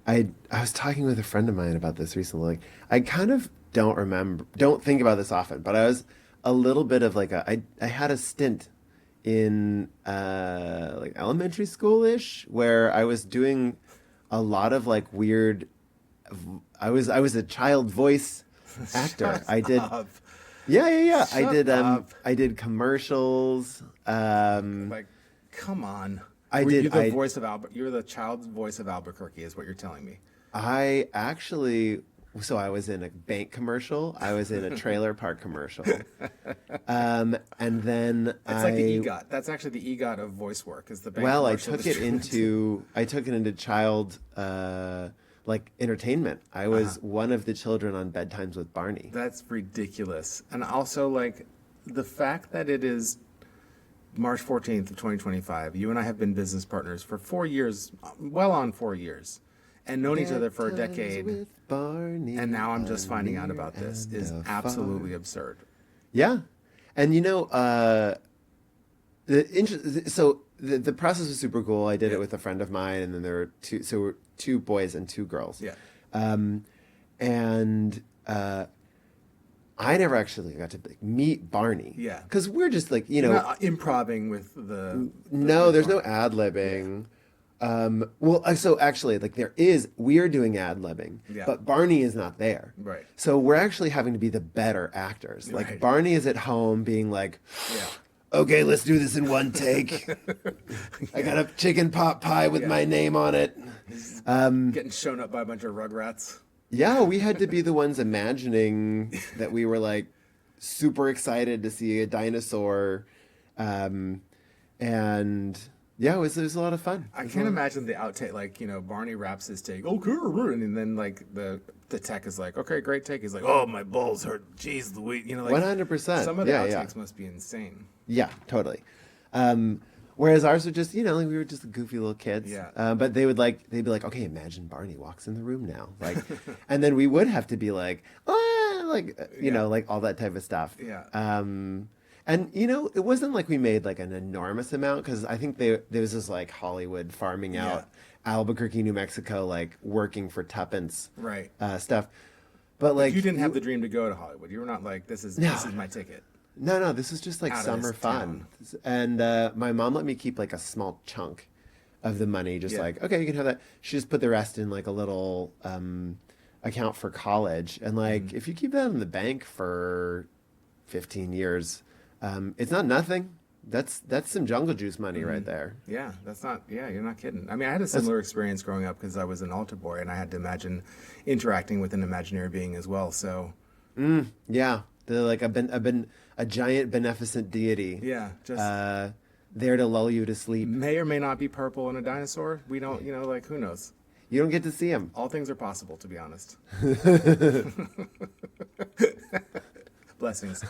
I was talking with a friend of mine about this recently. Like, I kind of don't think about this often, but I was a little bit of like I had a stint in like elementary school-ish where I was doing a lot of like weird. I was a child voice actor. Shut I did up. yeah, yeah, yeah. Shut up. I did commercials. Like, come on. I Were did you the I voice of You're the child's voice of Albuquerque, is what you're telling me. I actually so I was in a bank commercial. I was in a trailer park commercial. And then It's like the EGOT. That's actually the EGOT of voice work, is the bank well, commercial industry. I took it into child like entertainment. I was one of the children on Bedtimes with Barney. That's ridiculous. And also, like, the fact that it is March 14th of 2025, you and I have been business partners for 4 years, well on 4 years, and known each other for a Bedtimes decade. with Barney, And now I'm a just finding out near about this and is a absolutely far. absurd. Yeah. And the process was super cool. I did Yeah. it with a friend of mine, and then there were two boys and two girls. Yeah. Um, and I never actually got to like, meet Barney. Yeah. Because we're just like, You're not improving with no, with there's no Barney. ad Yeah. libbing. Well, so actually, like we are doing ad libbing, Yeah. but Barney is not there. Right. So we're actually having to be the better actors. Like Right. Barney is at home being like, Yeah. okay, let's do this in one take. I got a chicken pot pie with Yeah. my name on it. Getting shown up by a bunch of rugrats. Yeah, we had to be the ones imagining that we were like super excited to see a dinosaur. Um, and yeah, it was a lot of fun. It I was a can't lot of- imagine the outtake, like, Barney raps his take, okay, and then like the tech is like, okay, great take. He's like, oh, my balls hurt. Jeez Louise, like 100%. some of the Yeah, yeah. outtakes must be insane. Yeah, totally. Whereas ours were just, like we were just goofy little kids. Yeah. But they'd be like, okay, imagine Barney walks in the room now, like, and then we would have to be like, ah, like, Yeah. like all that type of stuff. Yeah. And it wasn't like we made like an enormous amount because I think there was this like Hollywood farming out Albuquerque, New Mexico, like working for tuppence, Right. stuff. But like You didn't have the dream to go to Hollywood. You were not like, this is No. this is my ticket. No, this is just like Out of summer this fun. And my mom let me keep like a small chunk of the money, just Yeah. like, okay, you can have that. She just put the rest in like a little account for college. And like, Mm-hmm. if you keep that in the bank for 15 years, it's not nothing. That's some Jungle Juice money right there. Yeah, you're not kidding. I mean, I had a similar experience growing up because I was an altar boy and I had to imagine interacting with an imaginary being as well. So, Yeah, they're like a giant beneficent deity. yeah, just There to lull you to sleep. may or may not be purple in a dinosaur. We don't, like, who knows? You don't get to see him. All things are possible, to be honest. Blessings.